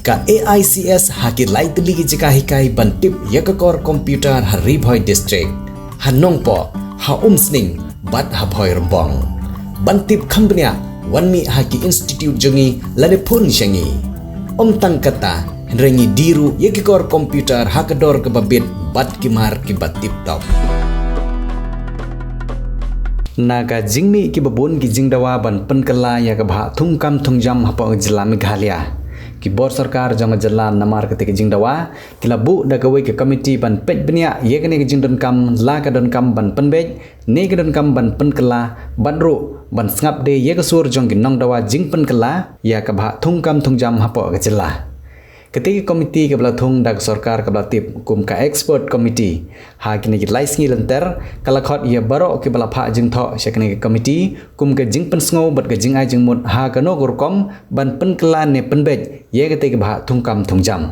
ka AICS haki laitli ki jikahikai bantip yakakor komputer Haribhoi district hanongpo ha umsning bat habhoi rembong bantip khambnya wanmi haki institute jongi lade pun syangi tangkata rengi diru yakakor komputer hakador ke babit bat kimar ki batip top naga jingmi ki babun ki jingdawa ban penkala ya ka bha thungkam thungjam hapa jilla Meghalaya ki bor sarkar jang jilla namar ke jingdawa ki labu da gawe ke committee ban pet benia ye ke ne jingdon kam la ka don kam ban penbej ne ke don kam ban penkala ban ru ban ngap de ye ka sur jong ki nong dawa jing penkala ya ka bha thungkam thungjam hapa ke jilla ketika komiti kepala thung dak sarkar kepala tip kum ka expert committee ha kini ki laisngi lenter kala khot ia baro ke bala pha jing tho sekne komiti kum ke jing pen sngo bat ke jing ai jing mut ha kano gorkom ban pen kala ne penbej ye ketika bha thungkam thungjam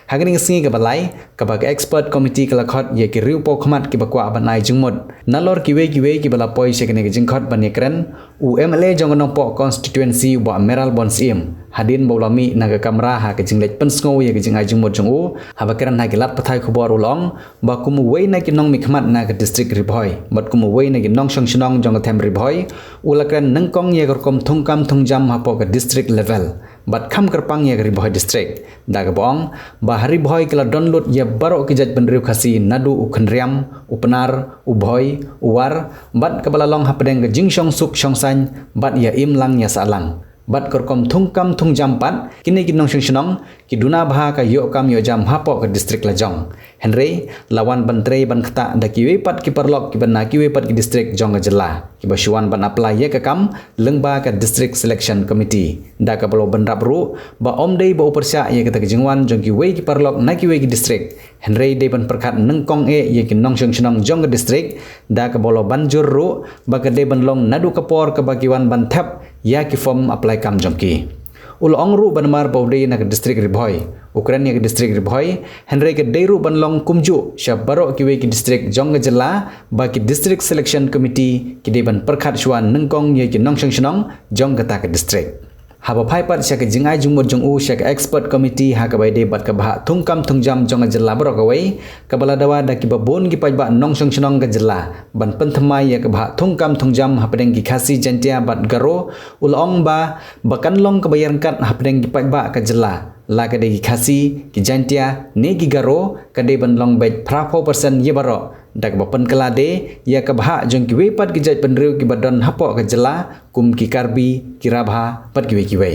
ha kini singi ke balai ka ba expert committee kala khot ye ki riu po khmat ki bakwa ban ai jing mut nalor ki we ki bala poi sekne jing khot ban ye kren UMLA jong nong po constituency wa meral bon sim hadin bolami naga kamera ha ke jinglek pensngo ye ke jingai jingmot jong u ha bakaran ha gilat pathai khobor ulong ba kum wei na ki nong mikmat na ke district Ribhoi bat kum wei na ki nong shnong jong them Ribhoi ulakran nangkong ye gorkom thungkam thungjam ha po ke district level bat kham kerpang ye ke Ribhoi district daga bong ba Ribhoi kala download ye baro ki jaj benriu khasi nadu ukhenriam upenar ubhoi uwar bat kabala long ha pedeng ke jingshong suk shongsan bat ya imlang ya salang bat korkom thungkam thungjam pat kini kinong shnong ki duna bha ka yo kam yo jam hapo ke district Lajong Henry lawan bantre ban khata da ki we pat ki perlok ki ban na ki we pat ki district jong jela ki basuan ban apply ye ka kam lengba ka district selection committee da ka balo ban rapru ba omdei ba upersya ye ka jingwan jong ki we ki perlok na ki we ki district Henry de ban perkhat nengkong e ye ki nong shnong jong ke district da ka balo banjur ru ba ka de ban long nadu kapor ka bagiwan ban thap ya ki form apply kam jongki ulong ru banmar bawde na ke district Ribhoi ukran ya ke district Ribhoi Henry ke deiru banlong kumju syabaro ki we ki district jong jela ba ki district selection committee ki de ban perkhat shwan nengkong ye ki nong shnong jong kata ke district haba phai pat sya ke jingai jungmot jong u sya ke expert committee ha ka bai de bat ka bha thungkam thungjam jong jela baro ka wei ka bala dawa da ki babon ki paj ba nong shnong ka jela ban penthmai ya ka bha thungkam thungjam ha pedeng ki khasi jantia bat garo ulong ba bakan long ka bayaran kat ha pedeng ki paj ba ka jela la ka de ki khasi ki jantia ne ki garo ka de ban long bej 4% ye baro dak bapan kelade ya ka bha jong ki we pat ki jaj penriu ki badon hapo ka jela kum ki karbi ki rabha pat ki we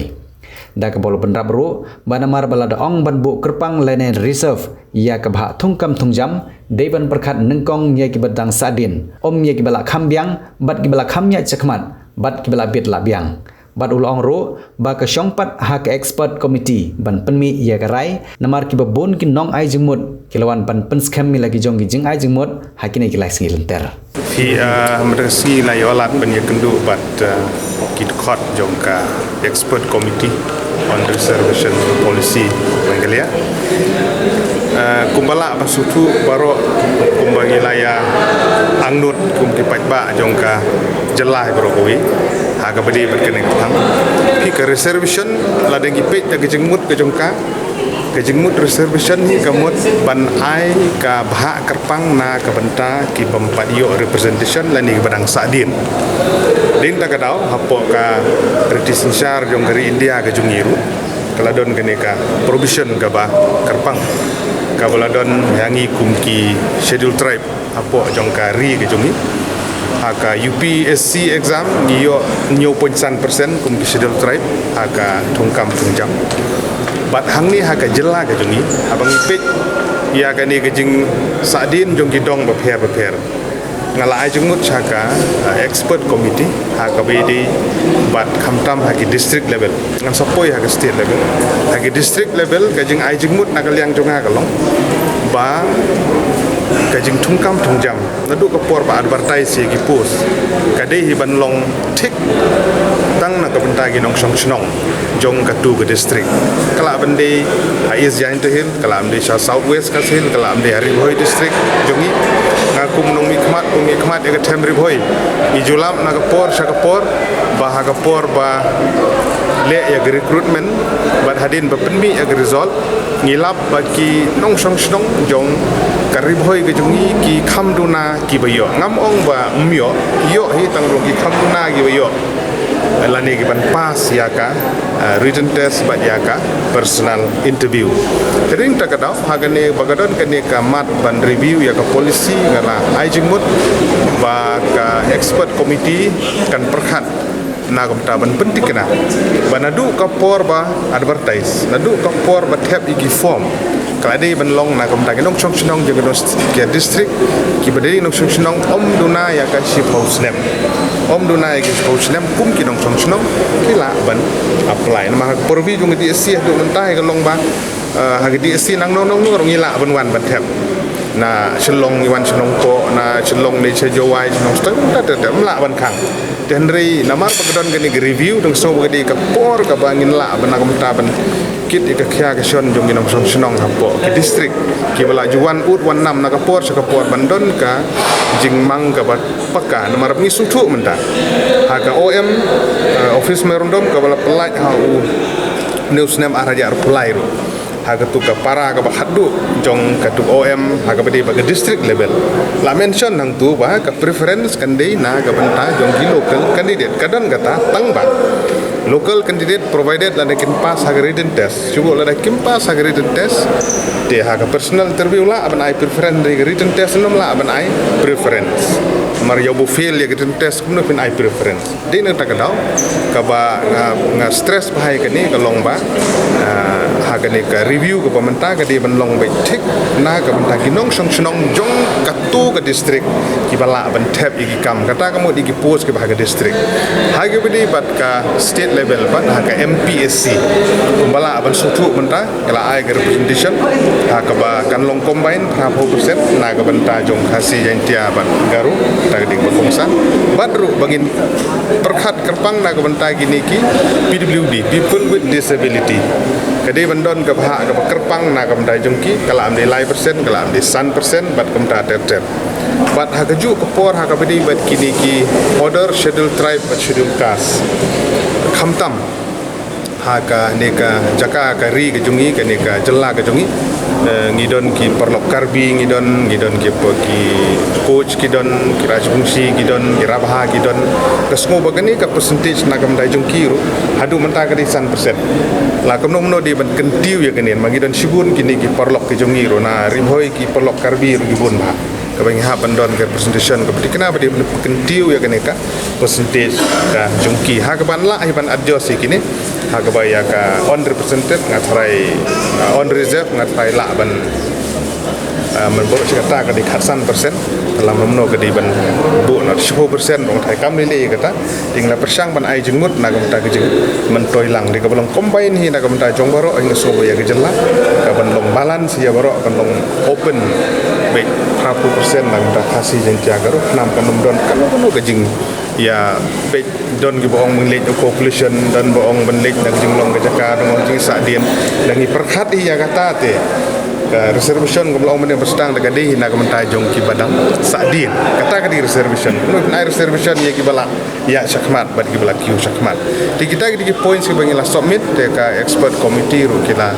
dak bolo penrap ru banamar balada ong ban bu kerpang lene reserve ya ka bha thungkam thungjam deban perkhat nengkong ya ki badang sadin ya ki bala khambyang bat ki bala khamnya chakmat bat ki bala bit labyang bat ulong ru ba ka syongpat ha ka expert committee ban penmi ya ka rai namar ki babon ki nong ai jingmut kilawan ban penskam mi lagi jong ki jing ai jingmut ha ki ne ki lai singi lenter fi madrasi la yolat ban ye kendu bat ki khot jong ka expert committee on reservation policy Meghalaya kumbala pasutu baro kumbagi laya angnut kum ki pajba jong ka jelah bro kowi aga badi berkeneng tang ki ke reservation la dengi pej ke jengmut ke jongka ke jengmut reservation ni kamut ban ai ka bha kerpang na ka benta ki bempat yo representation la ni badang sadin din ta kadau hapo ka British Inshar jong dari India ke jungiru kaladon kene ka provision ka ba kerpang ka baladon yangi kumki schedule tribe hapo jongka ri ke jungi haka UPSC exam giyo 0.1% kum ki schedule tribe haka thungkam thungjam bat hang ni haka jela ka jungi abang ipit ya ka ni kejing sadin jong gidong beper ngala ai jungmut haka expert committee haka bedi bat khamtam haki district level ngam sapoi haka state level haki district level kejing ai jungmut nakaliang jonga kalong ba kajing thungkam thungjam nadu ka por ba advertise ki post kade hi ban long thik tang na ka benta gi nong shnong jong ka tu ke district kala bende ais jain to hil kala amde south west ka hil kala amde Ribhoi district jongi ngakum nong mikmat ya ka them Ribhoi ijulam na ka por bahaga por ba le ya recruitment bat hadin ba penmi ya result ngilap bagi nong song snong jong karib hoi ke jungi ki khamduna ki bayo ngam ong ba myo yo hi tang ro ki khamduna ki bayo lani ki ban pas ya ka written test ba ya ka personal interview tering ta kadau hagane bagadon kane ka mat ban review ya ka policy ngala ai jingmut ba ka expert committee kan perkhat na kamta ban penting kena banadu ka por ba advertise nadu ka por ba tab igi form kalade ban long na kamta nong chong chnong je ke district ki badai nong chong chnong om duna ya ka ship house nem om duna ya ka house nem kum ki nong chong chnong ki la ban apply na ma porvi jung di sia du mentai ka long ba ha di sia nang nong nong rong ila ban wan ban tab na chelong iwan chelong ko na chelong ni chejowai chelong stok ta mla ban khang tenri namar pagdon gani review dong so gadi ka por ka bangin la ban kamta ban kit ka khya ka shon jong ginom song snong hapo ki district ki bala juwan ut wan nam na ka por bandon ka jingmang ka bat paka namar ni sutu menta ha ka om office merondom ka bala pelaj ha u news nem araja reply ro haga tu ka para ka bahadu jong ka tu om haga badi baga district level la mention nang tu ba ka preference kan dei na ka banta jong ki local candidate kadang kata tang ba local candidate provided la nekin pass haga written test cuba la nekin pass haga written test de haga personal interview la aban ai preference de written test nom la aban ai preference mar yo bu fail ya written test kuno pin ai preference de na ta kadau ka ba nga stress bahai ka ni ka long ba haga ni ka review ke pemerintah ke di benlong baik tik na ke bentang kinong song senong jong katu ke distrik ki bala ban tab igi kam kata kamu di post ke bahagia distrik hage bedi bat ka state level bat ha ka MPSC bala ban sutu benta kala ai ke representation ha ka ba kan long combine 50% na ke benta jong khasi yang tia ban garu ta ding bakongsa badru bangin perkhat kerpang na ke benta gini ki PWD people with disability kade bandon ka bah ka kerpang na kam dai jongki kala am de lai persen kala am de san persen bat kam ta ter bat ha kaju ka por ha ka bedi bat kini ki order schedule tribe bat schedule caste khamtam ha ka ne ka jaka ka ri ka jungi ka ne ka jella ka jungi ngidon ki perlok karbi ngidon ki ki coach kidon ki rajbungsi kidon ki rabha kidon kasmo bagani ka percentage na kam dai jongki ru hadu menta ka di san persen la kam no di ban kentiu ya kenen magidon sibun kini ki perlok ki jongi ro na rimhoi ki perlok karbi ru gibun ba ka bangi ha bandon ke presentation ka bedi kena bedi kentiu ya kene ka percentage ka jongki ha ka ban la hi ban adjust kini ha ka ya ka on represented ngatrai on reserve ngatrai la ban menurut kata ka di khasan persen dalam memno ka di ban bu na 10% dong thai kam lele kata ding la persang ban ai jengut na ka mta ka jeng mentoi lang di ka belum combine hi na ka mta jong baro ing so ya ka jella ka ban long balance ya baro kan long open baik 30% na mta khasi jeng tia garu nam kan don kan no ka jeng ya baik don ki boong menglej population dan boong menlej na jeng long ka jaka dong jeng sa dien langi perkhat ya kata te reservation ko belum men bersedang dekat di na kementai jong ki badang sadin kata ka di reservation no na reservation ya ki bala ya syakmat bad ki bala kiu syakmat di kita di points ki bangila submit de ka expert committee ru kila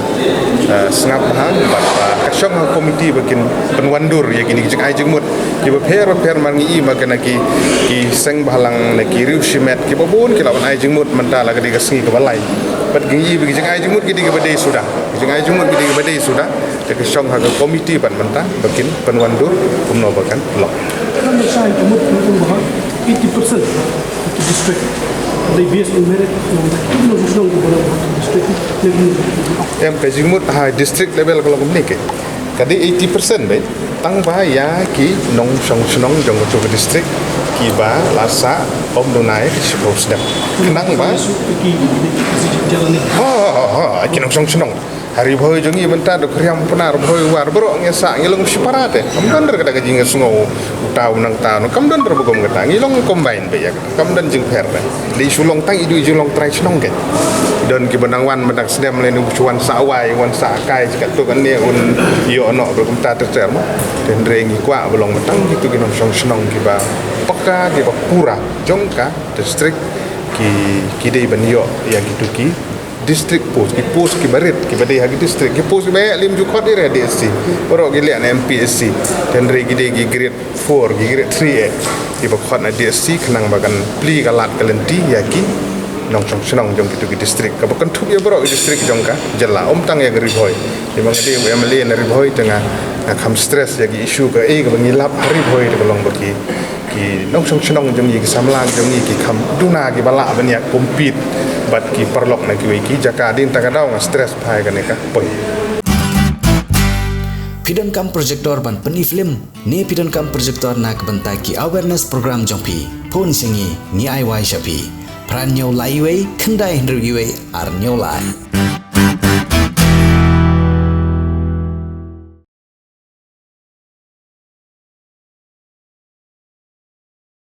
sengap hang bat ka syong ha committee bakin penwandur ya gini jeng ai jeng mut ki beper mangi i magana ki seng balang na ki riu shimet ki babun kila ban ai jeng mut mentala ka di ka sengi ka balai bat gi bagi jeng ai jeng mut ki di ka badai sudah jeng ai jeng mut ki di ka badai sudah ke syong haga komiti ban mentah bakin penwandur umno bakan lok kan saya kemud untuk bahas 80% itu district they based on merit no no bola district yang kajimut ha district level kalau kemni ke kadi 80% be tang bahaya ki nong song snong jong to district ki ba lasa om donai ki sebab sedap kenang ba jalan ni ki nong song snong hari bhoi jongi benta do kriam penar bhoi war bro ngesa ngilong siparate kamdan der kada kajing sungo utau nang ta no kamdan der bogom kata ngilong combine be ya kamdan jing per li sulong tang idu julong trai snong ke don ki benangwan mendak sedem lenu cuan sawai wan sa kai kat tu kan ne un yo no do kamta ter mo den rengi kwa belong metang gitu ki nong song snong ki ba peka ki ba pura jongka district ki dei banyo ya gitu ki district post ki barit ki badai hagi district ki post be lim jukot dire DSC oro ki le MPSC dan re ki dei ki grade 4 ki grade 3 ki bakot na DSC kenang bagan pli galat kalenti ya ki nong chong senong jong gitu ki district ka bakan thup ya bro ki district jong ka jela tang ya gari boy di bang de ya mele na ri boy tengah kam stress ya ki issue ka ka bangilap hari boy de long baki ki nong chong senong jong ki samlang jong ki kam duna ki bala ban ya compete bat ki perlok na ki jaka din takadaw nga stress phai ka ne ka boy Pidon kam projector ban peni film ne pidon kam projector nak bentai ki awareness program jongpi phone singi ni ai wai shapi pran nyau lai wei khandai hendru gi wei ar nyau lai